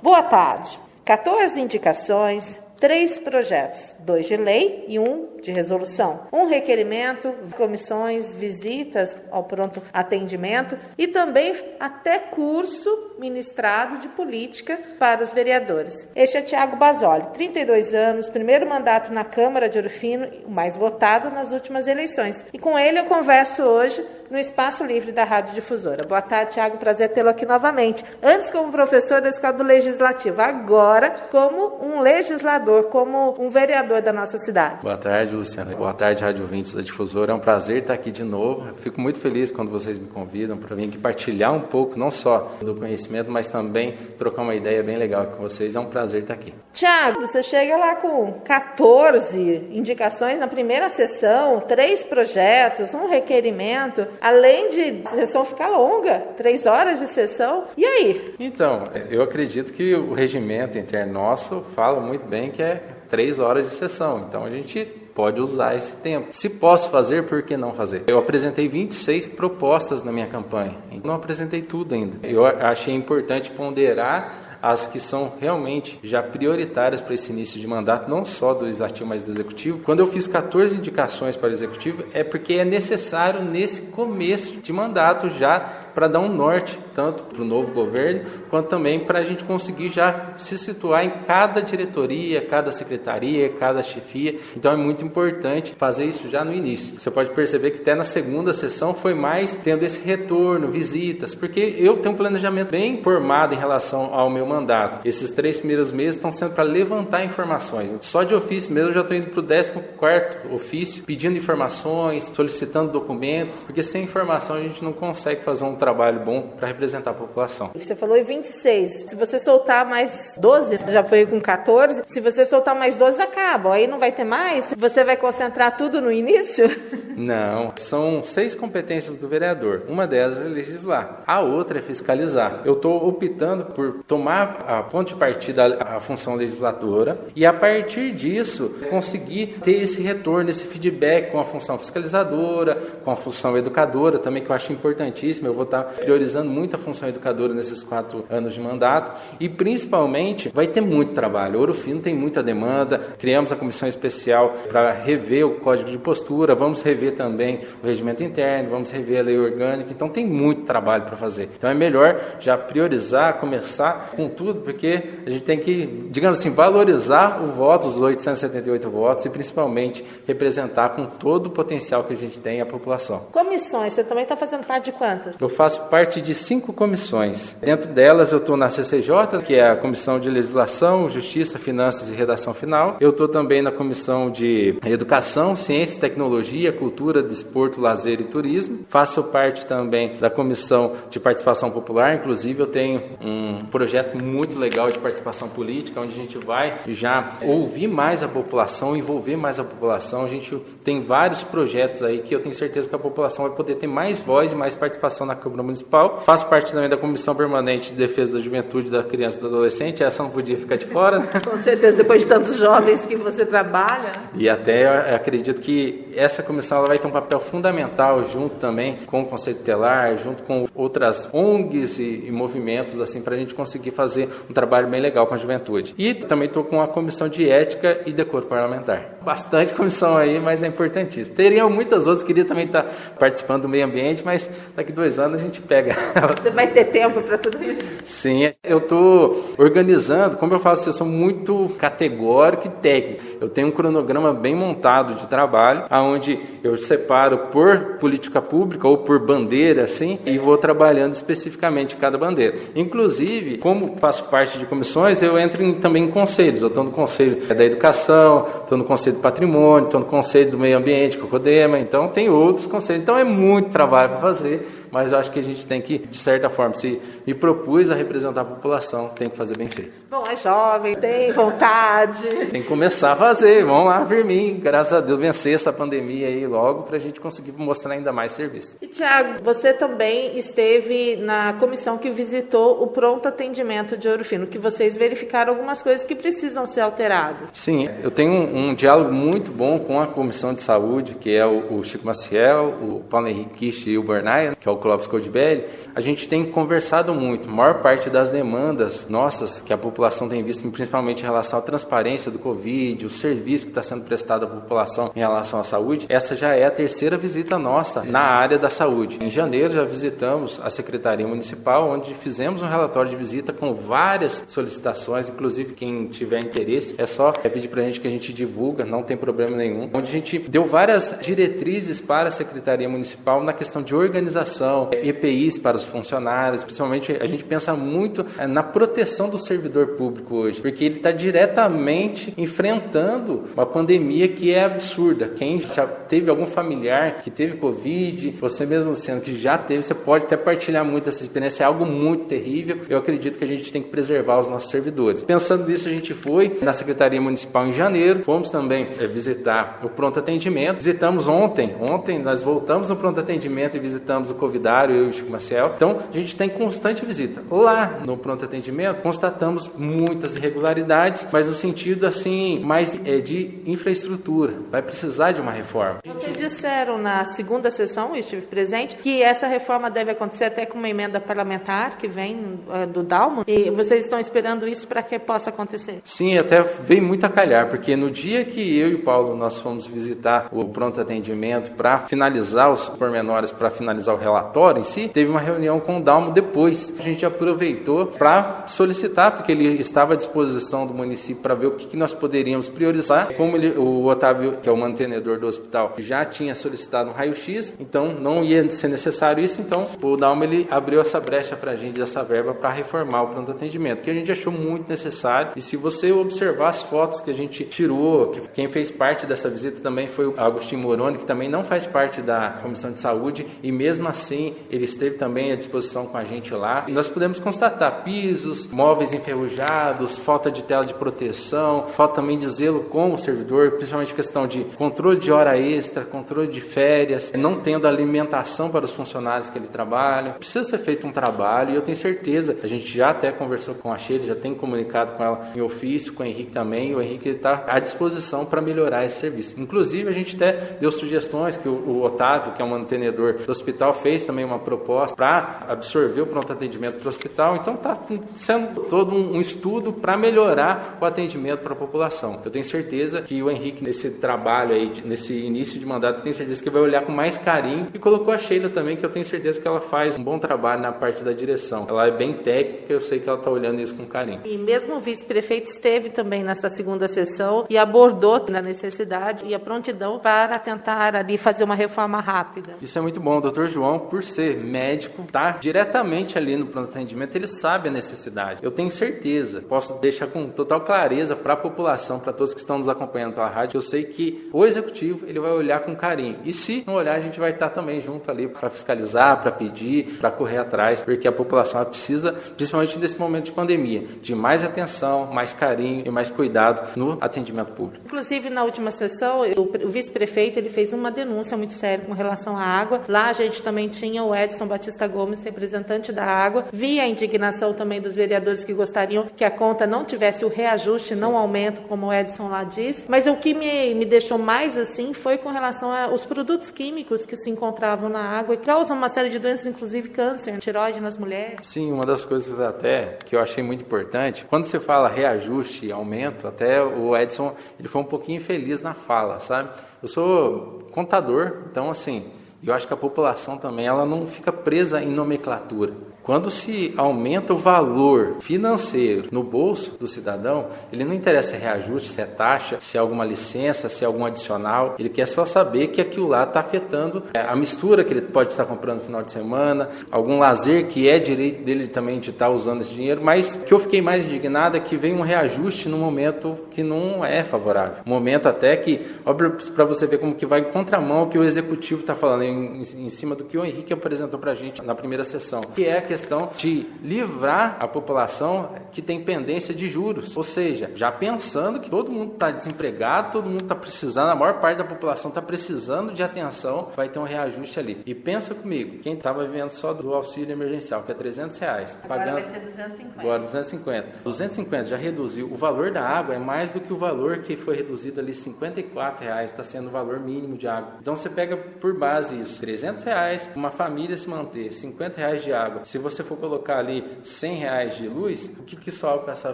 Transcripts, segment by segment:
Boa tarde. 14 indicações, 3 projetos, 2 de lei e 1 de resolução. 1 requerimento, comissões, visitas ao pronto atendimento e também até curso ministrado de política para os vereadores. Este é Tiago Basoli, 32 anos, primeiro mandato na Câmara de Ouro Fino, o mais votado nas últimas eleições. E com ele eu converso hoje no Espaço Livre da Rádio Difusora. Boa tarde, Tiago, prazer tê-lo aqui novamente. Antes como professor da Escola do Legislativo, agora como um legislador, como um vereador da nossa cidade. Boa tarde, Luciana. Boa tarde, rádio ouvintes da Difusora. É um prazer estar aqui de novo. Eu fico muito feliz quando vocês me convidam para vir aqui partilhar um pouco, não só do conhecimento, mas também trocar uma ideia bem legal com vocês. É um prazer estar aqui. Tiago, você chega lá com 14 indicações na primeira sessão, 3 projetos, 1 requerimento, além de a sessão ficar longa, 3 horas de sessão. E aí? Então, eu acredito que o regimento interno nosso fala muito bem que é 3 horas de sessão. Então, a gente pode usar esse tempo. Se posso fazer, por que não fazer? Eu apresentei 26 propostas na minha campanha. Não apresentei tudo ainda. Eu achei importante ponderar as que são realmente já prioritárias para esse início de mandato, não só do Legislativo, mas do Executivo. Quando eu fiz 14 indicações para o Executivo, é porque é necessário nesse começo de mandato já para dar um norte, tanto para o novo governo, quanto também para a gente conseguir já se situar em cada diretoria, cada secretaria, cada chefia. Então é muito importante fazer isso já no início. Você pode perceber que até na segunda sessão foi mais tendo esse retorno, visitas, porque eu tenho um planejamento bem formado em relação ao meu mandato. Esses 3 primeiros meses estão sendo para levantar informações. Só de ofício mesmo eu já estou indo para o 14º ofício, pedindo informações, solicitando documentos, porque sem informação a gente não consegue fazer um trabalho bom para representar a população. Você falou em 26. Se você soltar mais 12, já foi com 14, se você soltar mais 12, acaba. Aí não vai ter mais? Você vai concentrar tudo no início? Não, são 6 competências do vereador. Uma delas é legislar, a outra é fiscalizar. Eu estou optando por tomar a ponto de partida a função legisladora e a partir disso conseguir ter esse retorno, esse feedback com a função fiscalizadora, com a função educadora também, que eu acho importantíssimo. Eu vou estar priorizando muito a função educadora nesses 4 anos de mandato e principalmente vai ter muito trabalho. Ouro Fino tem muita demanda, criamos a comissão especial para rever o código de postura, vamos rever também o regimento interno, vamos rever a lei orgânica, então tem muito trabalho para fazer. Então é melhor já priorizar, começar com tudo, porque a gente tem que, digamos assim, valorizar o voto, os 878 votos e principalmente representar com todo o potencial que a gente tem a população. Comissões, você também está fazendo parte de quantas? Eu faço parte de 5 comissões. Dentro delas eu estou na CCJ, que é a Comissão de Legislação, Justiça, Finanças e Redação Final. Eu estou também na Comissão de Educação, Ciência, Tecnologia, Cultura, Desporto, Lazer e Turismo. Faço parte também da Comissão de Participação Popular, inclusive eu tenho um projeto muito legal de participação política, onde a gente vai já ouvir mais a população, envolver mais a população. A gente tem vários projetos aí que eu tenho certeza que a população vai poder ter mais voz e mais participação na Câmara Municipal. Faço parte também da Comissão Permanente de Defesa da Juventude, da Criança e do Adolescente. Essa não podia ficar de fora, né? Com certeza, depois de tantos jovens que você trabalha. E até eu acredito que essa comissão ela vai ter um papel fundamental junto também com o Conselho Tutelar, junto com outras ONGs e movimentos, assim, para a gente conseguir fazer um trabalho bem legal com a juventude. E também estou com a Comissão de Ética e Decoro Parlamentar. Bastante comissão aí, mas é importantíssimo. Teria muitas outras, queria também estar participando do meio ambiente, mas daqui 2 anos a gente pega. Você vai ter tempo para tudo isso? Sim, eu estou organizando, como eu falo, eu sou muito categórico e técnico. Eu tenho um cronograma bem montado de trabalho, onde eu separo por política pública ou por bandeira, assim, e vou trabalhando especificamente cada bandeira. Inclusive, como faço parte de comissões, eu entro também em conselhos. Eu estou no Conselho da Educação, estou no Conselho do Patrimônio, estou no Conselho do Meio Ambiente, com a CODEMA, então tem outros conselhos. Então é muito trabalho para fazer, mas eu acho que a gente tem que, de certa forma, se me propus a representar a população, tem que fazer bem feito. Bom, é jovem, tem vontade. Tem que começar a fazer, vamos lá, firminho, graças a Deus, vencer essa pandemia aí logo, para a gente conseguir mostrar ainda mais serviço. E, Tiago, você também esteve na comissão que visitou o pronto atendimento de Ouro Fino, que vocês verificaram algumas coisas que precisam ser alteradas. Sim, eu tenho um diálogo muito bom com a Comissão de Saúde, que é o Chico Maciel, o Paulo Henrique Kish e o Bernay, que é o Clóvis Codibelli, a gente tem conversado muito. A maior parte das demandas nossas que a população tem visto, principalmente em relação à transparência do Covid, o serviço que está sendo prestado à população em relação à saúde, essa já é a terceira visita nossa na área da saúde. Em janeiro já visitamos a Secretaria Municipal, onde fizemos um relatório de visita com várias solicitações, inclusive quem tiver interesse, é só pedir para a gente que a gente divulga, não tem problema nenhum, onde a gente deu várias diretrizes para a Secretaria Municipal na questão de organização, EPIs para os funcionários, principalmente a gente pensa muito na proteção do servidor público hoje, porque ele está diretamente enfrentando uma pandemia que é absurda. Quem já teve algum familiar que teve Covid, você mesmo sendo que já teve, você pode até partilhar muito essa experiência, é algo muito terrível. Eu acredito que a gente tem que preservar os nossos servidores. Pensando nisso, a gente foi na Secretaria Municipal em janeiro, fomos também visitar o pronto atendimento, visitamos ontem nós voltamos no pronto atendimento e visitamos o Covidário, eu e o Chico Maciel. Então, a gente tem constante visita. Lá no pronto atendimento, constatamos muitas irregularidades, mas no sentido assim, mais de infraestrutura. Vai precisar de uma reforma. Vocês disseram na segunda sessão, eu estive presente, que essa reforma deve acontecer até com uma emenda parlamentar que vem do Dalmo, e vocês estão esperando isso para que possa acontecer? Sim, até veio muito a calhar, porque no dia que eu e o Paulo nós fomos visitar o pronto atendimento para finalizar os pormenores, para finalizar o relatório em si, teve uma reunião com o Dalmo depois. A gente aproveitou para solicitar, porque ele estava à disposição do município para ver o que nós poderíamos priorizar. Como o Otávio, que é o mantenedor do hospital, já tinha solicitado um raio-x, então não ia ser necessário isso, então o Dalmo ele abriu essa brecha para a gente, essa verba para reformar o pronto atendimento, que a gente achou muito necessário. E se você observar as fotos que a gente tirou, que quem fez parte dessa visita também foi o Agostinho Moroni, que também não faz parte da Comissão de Saúde, e mesmo assim ele esteve também à disposição com a gente lá. E nós pudemos constatar pisos, móveis enferrujados, falta de tela de proteção, falta também de zelo com o servidor, principalmente questão de controle de hora extra, controle de férias, não tendo alimentação para os funcionários que ele trabalha. Precisa ser feito um trabalho, e eu tenho certeza, a gente já até conversou com a Sheila, já tem comunicado com ela em ofício, com o Henrique também, e o Henrique está à disposição para melhorar esse serviço. Inclusive, a gente até deu sugestões que o Otávio, que é um mantenedor do hospital, fez também uma proposta para absorver o pronto atendimento para o hospital. Então, está sendo todo um estudo para melhorar o atendimento para a população. Eu tenho certeza que o Henrique, nesse trabalho aí, nesse início de mandato, tenho certeza que vai olhar com mais carinho, e colocou a Sheila também, que eu tenho certeza que ela faz um bom trabalho na parte da direção. Ela é bem técnica, eu sei que ela está olhando isso com carinho. E mesmo o vice-prefeito esteve também nessa segunda sessão e abordou a necessidade e a prontidão para tentar ali fazer uma reforma rápida. Isso é muito bom. O Dr. João, por ser médico, está diretamente ali no pronto atendimento, ele sabe a necessidade. Eu tenho certeza, posso deixar com total clareza para a população, para todos que estão nos acompanhando pela rádio, eu sei que o executivo ele vai olhar com carinho. E se não olhar, a gente vai estar também junto ali para fiscalizar, para pedir, para correr atrás, porque a população precisa, principalmente nesse momento de pandemia, de mais atenção, mais carinho e mais cuidado no atendimento público. Inclusive, na última sessão, o vice-prefeito ele fez uma denúncia muito séria com relação à água. Lá a gente também tinha o Edson Batista Gomes, representante da água. Vi a indignação também dos vereadores que gostariam que a conta não tivesse o reajuste, não o aumento, como o Edson lá disse. Mas o que me deixou mais assim foi com relação aos produtos químicos que se encontravam na água e causam uma série de doenças, inclusive câncer, tireoide nas mulheres. Sim, uma das coisas até que eu achei muito importante, quando você fala reajuste e aumento, até o Edson ele foi um pouquinho infeliz na fala, sabe? Eu sou contador, então assim, eu acho que a população também ela não fica presa em nomenclatura. Quando se aumenta o valor financeiro no bolso do cidadão, ele não interessa se é reajuste, se é taxa, se é alguma licença, se é algum adicional. Ele quer só saber que aquilo lá está afetando a mistura que ele pode estar comprando no final de semana, algum lazer que é direito dele também de estar usando esse dinheiro. Mas o que eu fiquei mais indignado é que vem um reajuste num momento que não é favorável. Um momento até que, óbvio, para você ver como que vai em contramão o que o executivo está falando em cima do que o Henrique apresentou para a gente na primeira sessão, que é a questão questão de livrar a população que tem pendência de juros. Ou seja, já pensando que todo mundo está desempregado, todo mundo está precisando, a maior parte da população está precisando de atenção, vai ter um reajuste ali. E pensa comigo, quem estava vivendo só do auxílio emergencial, que é R$300, agora pagando... vai ser 250. Agora 250. 250 já reduziu. O valor da água é mais do que o valor que foi reduzido ali, R$54, está sendo o valor mínimo de água. Então você pega por base isso, R$300, uma família se manter, R$50 de água. Se você for colocar ali R$100 de luz, o que sobra para essa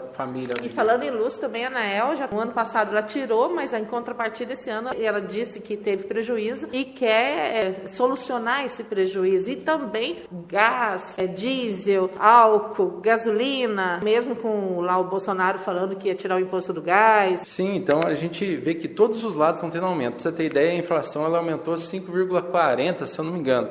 família? E falando em luz também, a Anael, já no ano passado ela tirou, mas em contrapartida esse ano ela disse que teve prejuízo e quer solucionar esse prejuízo. E também gás, diesel, álcool, gasolina, mesmo com lá o Bolsonaro falando que ia tirar o imposto do gás. Sim, então a gente vê que todos os lados estão tendo aumento. Para você ter ideia, a inflação ela aumentou 5,40%, se eu não me engano,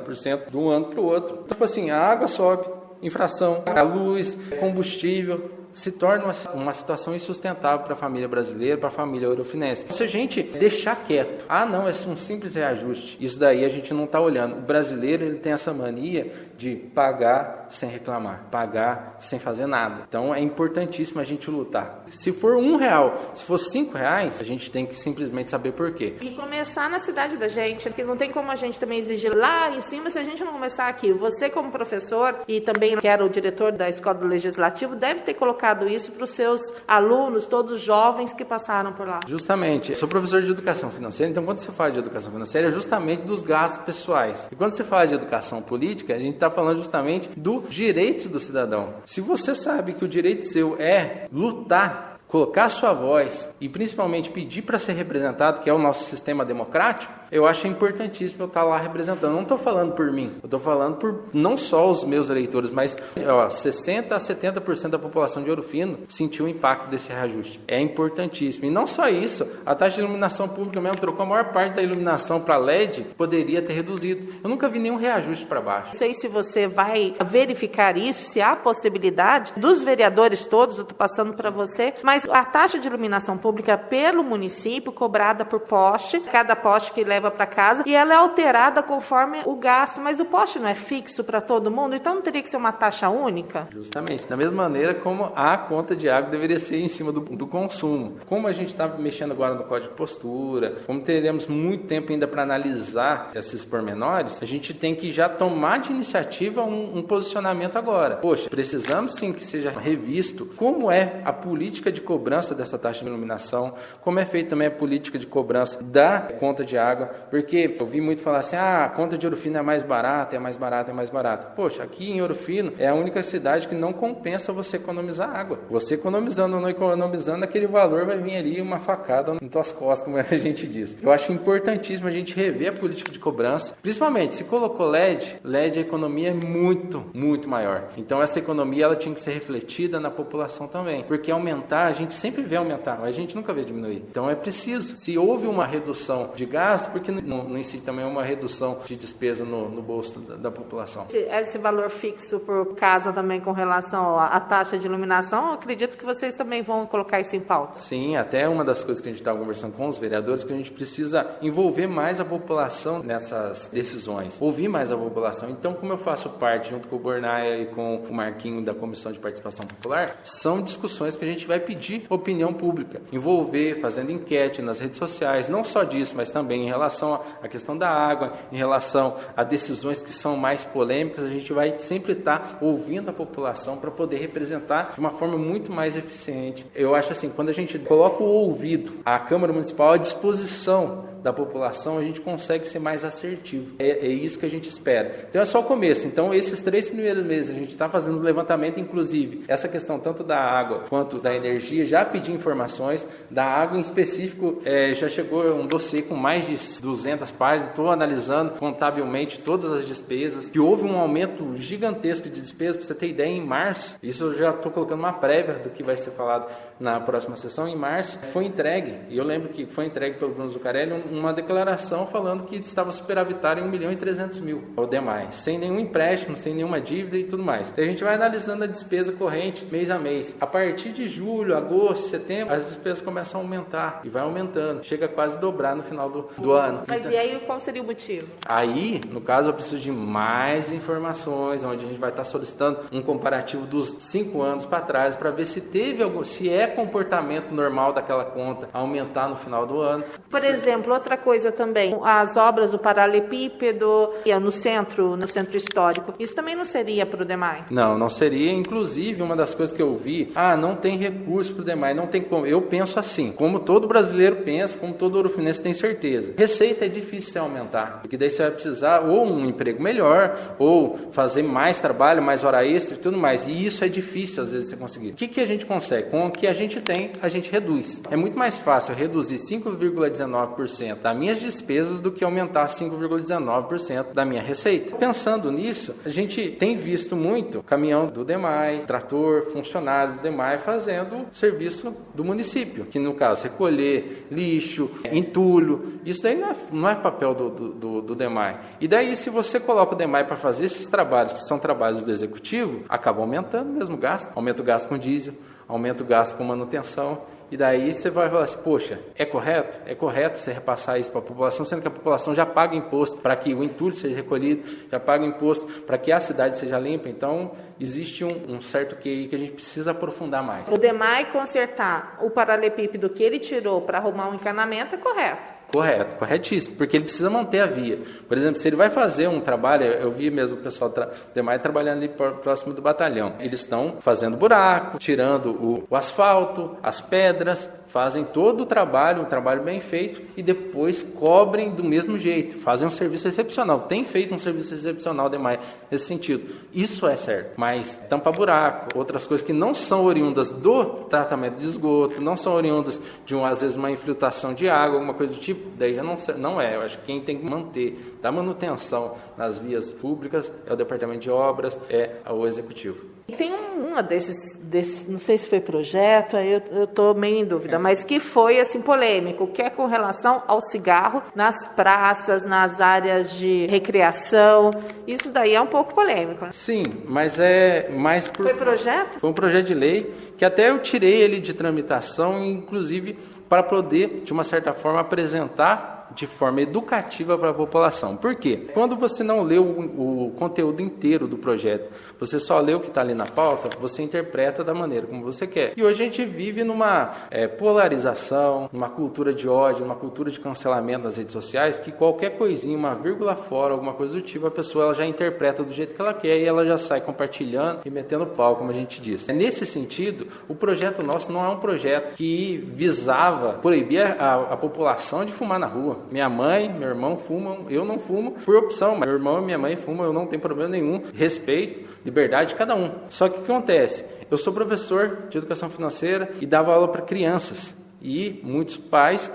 de um ano para o outro. Então, tipo assim, a água sobe, inflação, a luz, combustível, se torna uma situação insustentável para a família brasileira, para a família eurofinense. Se a gente deixar quieto, não, é um simples reajuste, isso daí a gente não está olhando. O brasileiro ele tem essa mania de pagar sem reclamar, pagar sem fazer nada. Então é importantíssimo a gente lutar. Se for R$1, se for R$5, a gente tem que simplesmente saber por quê. E começar na cidade da gente, porque não tem como a gente também exigir lá em cima se a gente não começar aqui. Você como professor e também que era o diretor da Escola do Legislativo deve ter colocado isso para os seus alunos, todos os jovens que passaram por lá. Justamente, eu sou professor de educação financeira, então quando você fala de educação financeira é justamente dos gastos pessoais. E quando você fala de educação política, a gente está falando justamente dos direitos do cidadão. Se você sabe que o direito seu é lutar, colocar sua voz e principalmente pedir para ser representado, que é o nosso sistema democrático, eu acho importantíssimo eu estar lá representando. Não estou falando por mim, eu estou falando por não só os meus eleitores, mas 60% a 70% da população de Ouro Fino sentiu o impacto desse reajuste. É importantíssimo. E não só isso, a taxa de iluminação pública mesmo trocou a maior parte da iluminação para LED, poderia ter reduzido. Eu nunca vi nenhum reajuste para baixo. Não sei se você vai verificar isso, se há possibilidade dos vereadores todos, eu estou passando para você, mas a taxa de iluminação pública pelo município, cobrada por poste, cada poste que leva para casa, e ela é alterada conforme o gasto, mas o poste não é fixo para todo mundo, então não teria que ser uma taxa única? Justamente, da mesma maneira como a conta de água deveria ser em cima do consumo. Como a gente está mexendo agora no código de postura, como teremos muito tempo ainda para analisar esses pormenores, a gente tem que já tomar de iniciativa um posicionamento agora. Poxa, precisamos sim que seja revisto como é a política de cobrança dessa taxa de iluminação, como é feita também a política de cobrança da conta de água, porque eu vi muito falar assim, a conta de Ouro Fino é mais barata, é mais barata, é mais barata. Poxa, aqui em Ouro Fino é a única cidade que não compensa você economizar água. Você economizando ou não economizando, aquele valor vai vir ali uma facada nas tuas costas, como a gente diz. Eu acho importantíssimo a gente rever a política de cobrança, principalmente se colocou LED, a economia é muito, muito maior. Então essa economia ela tinha que ser refletida na população também, porque aumentar, a gente sempre vê aumentar, mas a gente nunca vê diminuir. Então é preciso, se houve uma redução de gasto, porque não incide também uma redução de despesa no bolso da população. Esse valor fixo por casa também com relação à taxa de iluminação, eu acredito que vocês também vão colocar isso em pauta. Sim, até uma das coisas que a gente está conversando com os vereadores, que a gente precisa envolver mais a população nessas decisões, ouvir mais a população. Então, como eu faço parte, junto com o Bornaia e com o Marquinho da Comissão de Participação Popular, são discussões que a gente vai pedir opinião pública, envolver, fazendo enquete nas redes sociais, não só disso, mas também em relação à questão da água, em relação a decisões que são mais polêmicas, a gente vai sempre estar ouvindo a população para poder representar de uma forma muito mais eficiente. Eu acho assim, quando a gente coloca o ouvido, a Câmara Municipal à disposição da população, a gente consegue ser mais assertivo. É isso que a gente espera. Então é só o começo. Então esses 3 primeiros meses a gente está fazendo o levantamento, inclusive essa questão tanto da água quanto da energia, já pedi informações. Da água em específico, já chegou um dossiê com mais de 200 páginas, estou analisando contabilmente todas as despesas, que houve um aumento gigantesco de despesas, para você ter ideia, em março, isso eu já estou colocando uma prévia do que vai ser falado na próxima sessão, em março, foi entregue, e eu lembro que foi entregue pelo Bruno Zuccarelli uma declaração falando que estava superavitário em 1.300.000 ao DEMAI, sem nenhum empréstimo, sem nenhuma dívida e tudo mais. A gente vai analisando a despesa corrente mês a mês. A partir de julho, agosto, setembro, as despesas começam a aumentar e vai aumentando. Chega a quase dobrar no final do ano. Mas e aí qual seria o motivo? Aí, no caso, eu preciso de mais informações, onde a gente vai estar solicitando um comparativo dos 5 anos para trás, para ver se teve algum, se é comportamento normal daquela conta aumentar no final do ano. Por exemplo, outra coisa também, as obras do paralelepípedo no centro histórico, isso também não seria para o DEMAI? Não seria. Inclusive, uma das coisas que eu vi, não tem recurso para o DEMAI, não tem como. Eu penso assim, como todo brasileiro pensa, como todo ourofinense tem certeza. Receita é difícil de aumentar, porque daí você vai precisar ou um emprego melhor, ou fazer mais trabalho, mais hora extra e tudo mais. E isso é difícil, às vezes, você conseguir. O que a gente consegue? Com o que a gente tem, a gente reduz. É muito mais fácil reduzir 5,19% das minhas despesas do que aumentar 5,19% da minha receita. Pensando nisso, a gente tem visto muito caminhão do DEMAI, trator, funcionário do DEMAI fazendo serviço do município, que no caso, recolher lixo, entulho. Isso daí não é papel do DEMAI. E daí, se você coloca o DEMAI para fazer esses trabalhos, que são trabalhos do executivo, acaba aumentando mesmo o gasto. Aumenta o gasto com diesel, aumenta o gasto com manutenção. E daí você vai falar assim, poxa, é correto? É correto você repassar isso para a população, sendo que a população já paga imposto para que o entulho seja recolhido, já paga imposto para que a cidade seja limpa. Então, existe um certo QI que a gente precisa aprofundar mais. O DEMAI consertar o paralelepípedo que ele tirou para arrumar um encanamento é correto? Correto, corretíssimo, porque ele precisa manter a via. Por exemplo, se ele vai fazer um trabalho, eu vi mesmo o pessoal do DEMAI trabalhando ali próximo do batalhão. Eles estão fazendo buraco, tirando o asfalto, as pedras, fazem todo o trabalho, um trabalho bem feito, e depois cobrem do mesmo jeito, fazem um serviço excepcional. Tem feito um serviço excepcional DEMAI nesse sentido. Isso é certo, mas tampa buraco, outras coisas que não são oriundas do tratamento de esgoto, não são oriundas de, às vezes, uma infiltração de água, alguma coisa do tipo, daí já não é. Eu acho que quem tem que manter, dar manutenção nas vias públicas é o Departamento de Obras, é o Executivo. Tem uma desses, não sei se foi projeto, aí eu estou meio em dúvida, mas que foi assim polêmico, que é com relação ao cigarro nas praças, nas áreas de recreação. Isso daí é um pouco polêmico, né? Sim, mas é mais por... Foi projeto? Foi um projeto de lei que até eu tirei ele de tramitação, inclusive para poder, de uma certa forma, apresentar de forma educativa para a população. Por quê? Quando você não lê o conteúdo inteiro do projeto, você só lê o que está ali na pauta, você interpreta da maneira como você quer. E hoje a gente vive numa polarização, numa cultura de ódio, numa cultura de cancelamento nas redes sociais, que qualquer coisinha, uma vírgula fora, alguma coisa do tipo, a pessoa ela já interpreta do jeito que ela quer e ela já sai compartilhando e metendo pau, como a gente diz. Nesse sentido, o projeto nosso não é um projeto que visava proibir a população de fumar na rua. Minha mãe, meu irmão fumam, eu não fumo por opção, mas meu irmão e minha mãe fumam, eu não tenho problema nenhum. Respeito, liberdade de cada um. Só que o que acontece? Eu sou professor de educação financeira e dava aula para crianças. E muitos pais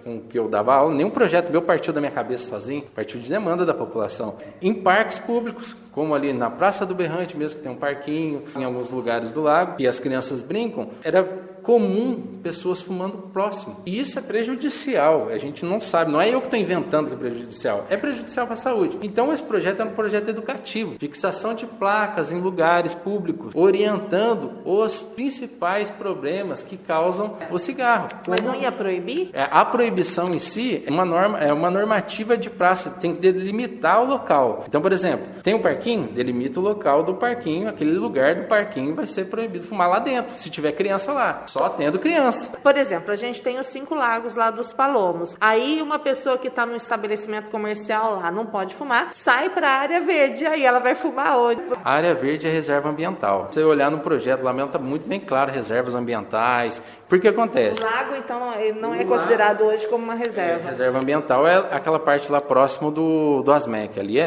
com que eu dava aula, nenhum projeto meu partiu da minha cabeça sozinho, partiu de demanda da população. Em parques públicos, como ali na Praça do Berrante mesmo, que tem um parquinho, em alguns lugares do lago, e as crianças brincam, era comum pessoas fumando próximo. E isso é prejudicial, a gente não sabe, não é eu que estou inventando que é prejudicial para a saúde. Então esse projeto é um projeto educativo, fixação de placas em lugares públicos, orientando os principais problemas que causam o cigarro. Mas não ia proibir? A proibição em si é uma normativa de praça, tem que delimitar o local. Então, por exemplo, tem um parquinho, delimita o local do parquinho, aquele lugar do parquinho vai ser proibido fumar lá dentro, se tiver criança lá. Só tendo criança. Por exemplo, a gente tem os 5 lagos lá dos Palomos. Aí uma pessoa que está num estabelecimento comercial lá não pode fumar, sai para a área verde. Aí ela vai fumar onde? A área verde é reserva ambiental. Se você olhar no projeto, lá mesmo está muito bem claro, reservas ambientais. Por que acontece? O lago, então, ele não é considerado hoje como uma reserva. Reserva ambiental é aquela parte lá próximo do ASMEC. Ali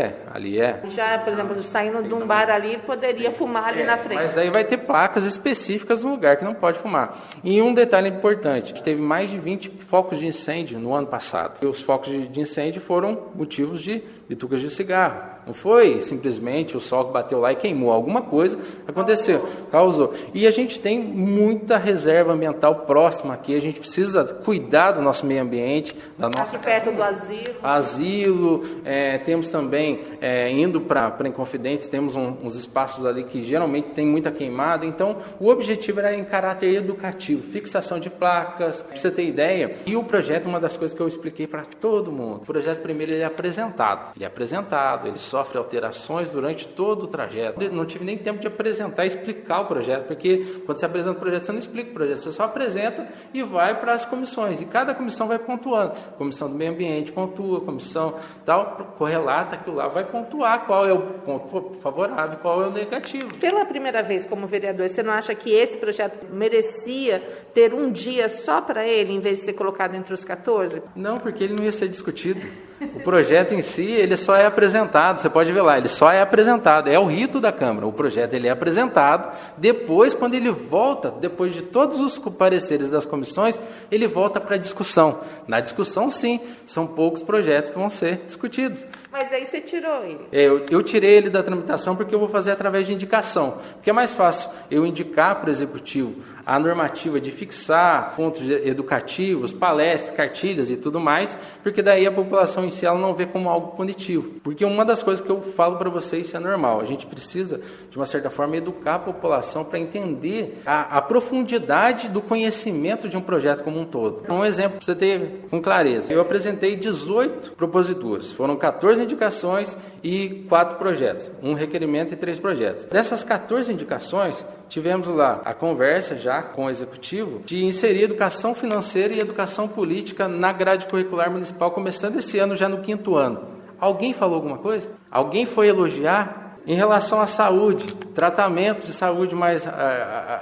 é. Já, por exemplo, saindo de um bar ali, poderia fumar ali na frente. Mas daí vai ter placas específicas no lugar que não pode fumar. E um detalhe importante, a gente teve mais de 20 focos de incêndio no ano passado. E os focos de incêndio foram motivos de bitucas de cigarro. Não foi simplesmente o sol que bateu lá e queimou. Alguma coisa aconteceu, causou. E a gente tem muita reserva ambiental próxima aqui. A gente precisa cuidar do nosso meio ambiente, da nossa... Aqui perto do asilo. Asilo, temos também, indo para Inconfidentes, temos uns espaços ali que geralmente tem muita queimada. Então, o objetivo era em caráter educativo, fixação de placas, para você ter ideia. E o projeto, uma das coisas que eu expliquei para todo mundo, o projeto primeiro ele é apresentado, ele sofre alterações durante todo o trajeto. Eu não tive nem tempo de apresentar e explicar o projeto, porque quando você apresenta o projeto, você não explica o projeto, você só apresenta e vai para as comissões, e cada comissão vai pontuando. Comissão do meio ambiente pontua, comissão tal, correlata aquilo lá, vai pontuar qual é o ponto favorável, qual é o negativo. Pela primeira vez como vereador, você não acha que esse projeto merecia ter um dia só para ele, em vez de ser colocado entre os 14? Não, porque ele não ia ser discutido. O projeto em si, ele só é apresentado, você pode ver lá, ele só é apresentado, é o rito da Câmara. O projeto ele é apresentado, depois, quando ele volta, depois de todos os pareceres das comissões, ele volta para a discussão. Na discussão, sim, são poucos projetos que vão ser discutidos. Mas aí você tirou ele. Eu tirei ele da tramitação porque eu vou fazer através de indicação. Porque é mais fácil eu indicar para o Executivo a normativa de fixar pontos educativos, palestras, cartilhas e tudo mais, porque daí a população em si ela não vê como algo punitivo. Porque uma das coisas que eu falo para vocês, isso é normal, a gente precisa, de uma certa forma, educar a população para entender a profundidade do conhecimento de um projeto como um todo. Um exemplo para você ter com clareza. Eu apresentei 18 proposituras, foram 14 indicações e 4 projetos, um requerimento e 3 projetos. Dessas 14 indicações, tivemos lá a conversa já com o Executivo de inserir educação financeira e educação política na grade curricular municipal, começando esse ano, já no 5º ano. Alguém falou alguma coisa? Alguém foi elogiar? Em relação à saúde, tratamento de saúde mais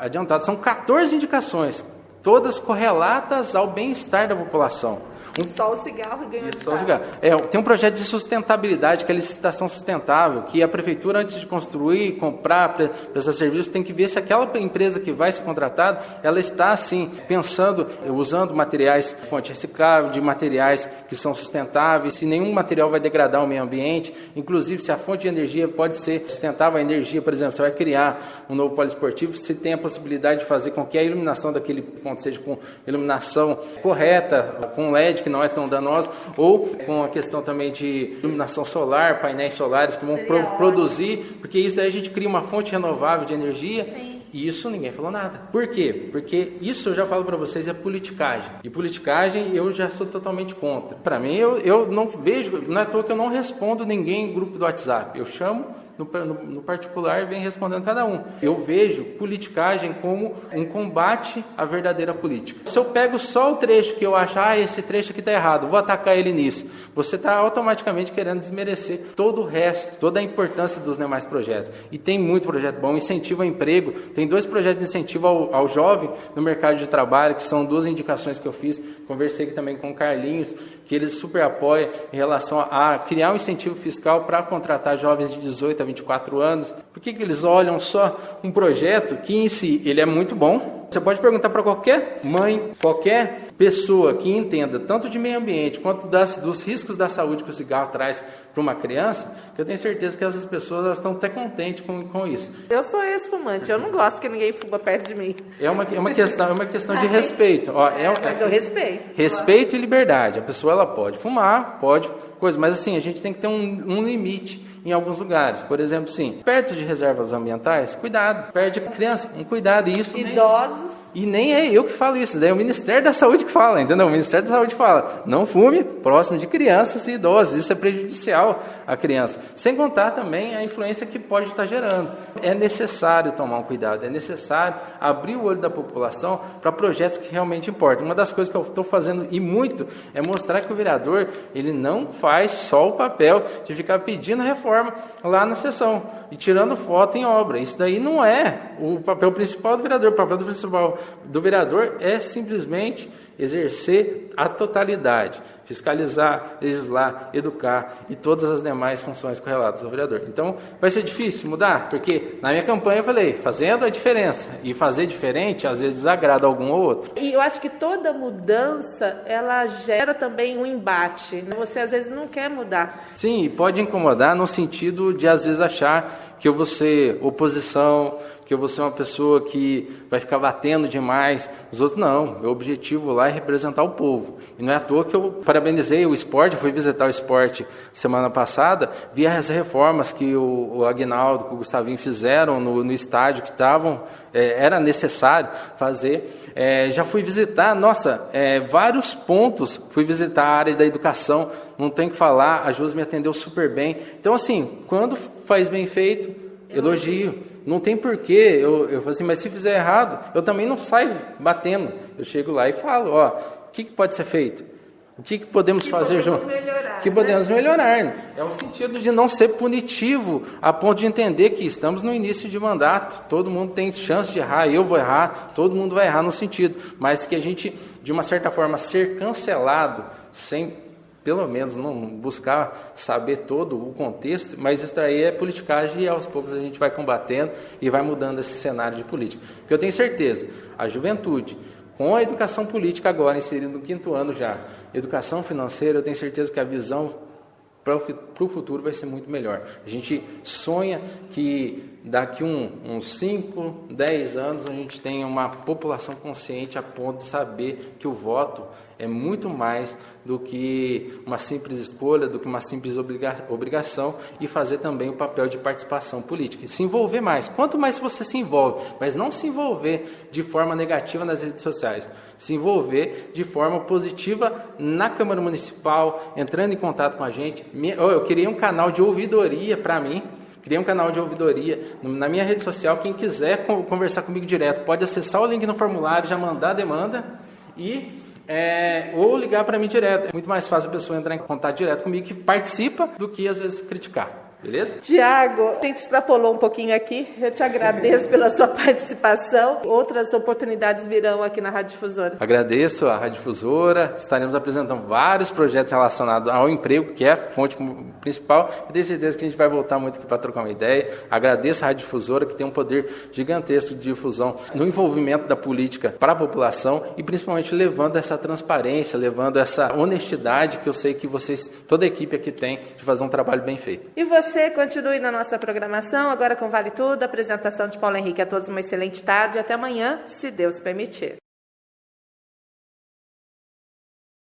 adiantado, são 14 indicações, todas correlatas ao bem-estar da população. Só o cigarro ganhou de Tem um projeto de sustentabilidade, que é a licitação sustentável, que a prefeitura, antes de construir, comprar, prestar serviço, tem que ver se aquela empresa que vai ser contratada, ela está, assim, pensando, usando materiais de fonte reciclável, de materiais que são sustentáveis, se nenhum material vai degradar o meio ambiente, inclusive se a fonte de energia pode ser sustentável, a energia, por exemplo, você vai criar um novo poliesportivo, se tem a possibilidade de fazer com que a iluminação daquele ponto seja com iluminação correta, com LED, que não é tão danosa, ou com a questão também de iluminação solar, painéis solares que vão produzir, porque isso daí a gente cria uma fonte renovável de energia. Sim. E isso ninguém falou nada. Por quê? Porque isso eu já falo para vocês, é politicagem. E politicagem eu já sou totalmente contra. Para mim, eu não vejo, não é à toa que eu não respondo ninguém em grupo do WhatsApp. Eu chamo no particular e vem respondendo cada um. Eu vejo politicagem como um combate à verdadeira política. Se eu pego só o trecho que eu acho, esse trecho aqui está errado, vou atacar ele nisso, você está automaticamente querendo desmerecer todo o resto, toda a importância dos demais projetos. E tem muito projeto bom, incentivo ao emprego, tem 2 projetos de incentivo ao jovem no mercado de trabalho, que são 2 indicações que eu fiz, conversei aqui também com o Carlinhos, que ele super apoia em relação a criar um incentivo fiscal para contratar jovens de 18 a 24 anos. Por que eles olham só um projeto que em si ele é muito bom? Você pode perguntar para qualquer mãe, qualquer pessoa que entenda tanto de meio ambiente quanto dos riscos da saúde que o cigarro traz para uma criança, que eu tenho certeza que essas pessoas elas estão até contentes com isso. Eu sou ex-fumante, eu não gosto que ninguém fuma perto de mim. É uma questão de respeito. Mas eu respeito. Respeito e liberdade. A pessoa ela pode fumar, pode coisa, mas assim, a gente tem que ter um limite em alguns lugares. Por exemplo, sim, perto de reservas ambientais, cuidado. Perto de criança, um cuidado. E isso idosos. E nem é eu que falo isso, daí é o Ministério da Saúde que fala, entendeu? O Ministério da Saúde fala, não fume próximo de crianças e idosos, isso é prejudicial à criança. Sem contar também a influência que pode estar gerando. É necessário tomar um cuidado, é necessário abrir o olho da população para projetos que realmente importam. Uma das coisas que eu estou fazendo, e muito, é mostrar que o vereador, ele não faz só o papel de ficar pedindo reforma lá na sessão e tirando foto em obra. Isso daí não é o papel principal do vereador. O papel principal do vereador é simplesmente exercer a totalidade, fiscalizar, legislar, educar e todas as demais funções correlatas ao vereador. Então, vai ser difícil mudar, porque na minha campanha eu falei, fazendo a diferença, e fazer diferente às vezes desagrada algum ou outro. E eu acho que toda mudança, ela gera também um embate, né? Você às vezes não quer mudar. Sim, pode incomodar no sentido de às vezes achar que eu vou ser oposição, que eu vou ser uma pessoa que vai ficar batendo demais. Os outros não, meu objetivo lá é representar o povo. E não é à toa que eu parabenizei o esporte, fui visitar o esporte semana passada, vi as reformas que o Aguinaldo, que o Gustavinho fizeram no estádio que estavam, era necessário fazer. Já fui visitar, vários pontos, fui visitar a área da educação, não tem que falar, a Josi me atendeu super bem. Então assim, quando faz bem feito, elogio. Não tem porquê, eu falo assim, mas se fizer errado, eu também não saio batendo. Eu chego lá e falo, o que pode ser feito? O que podemos fazer junto? Que podemos melhorar. É o sentido de não ser punitivo, a ponto de entender que estamos no início de mandato, todo mundo tem chance de errar, eu vou errar, todo mundo vai errar no sentido, mas que a gente, de uma certa forma, ser cancelado, sem pelo menos não buscar saber todo o contexto, mas isso daí é politicagem e aos poucos a gente vai combatendo e vai mudando esse cenário de política. Porque eu tenho certeza, a juventude, com a educação política agora inserida no 5º ano já, educação financeira, eu tenho certeza que a visão para o futuro vai ser muito melhor. A gente sonha que daqui uns 5, 10 anos a gente tenha uma população consciente a ponto de saber que o voto é muito mais do que uma simples escolha, do que uma simples obrigação, e fazer também o papel de participação política. E se envolver mais. Quanto mais você se envolve, mas não se envolver de forma negativa nas redes sociais, se envolver de forma positiva na Câmara Municipal, entrando em contato com a gente. Eu criei um canal de ouvidoria para mim, criei um canal de ouvidoria na minha rede social. Quem quiser conversar comigo direto pode acessar o link no formulário, já mandar a demanda ou ligar para mim direto. É muito mais fácil a pessoa entrar em contato direto comigo, que participa, do que às vezes criticar. Beleza? Tiago, a gente extrapolou um pouquinho aqui. Eu te agradeço pela sua participação. Outras oportunidades virão aqui na Rádio Difusora. Agradeço a Rádio Difusora. Estaremos apresentando vários projetos relacionados ao emprego, que é a fonte principal. E tenho certeza que a gente vai voltar muito aqui para trocar uma ideia. Agradeço a Rádio Difusora, que tem um poder gigantesco de difusão no envolvimento da política para a população e principalmente levando essa transparência, levando essa honestidade que eu sei que vocês, toda a equipe aqui tem, de fazer um trabalho bem feito. E você continue na nossa programação, agora com Vale Tudo, apresentação de Paulo Henrique. A todos uma excelente tarde e até amanhã, se Deus permitir.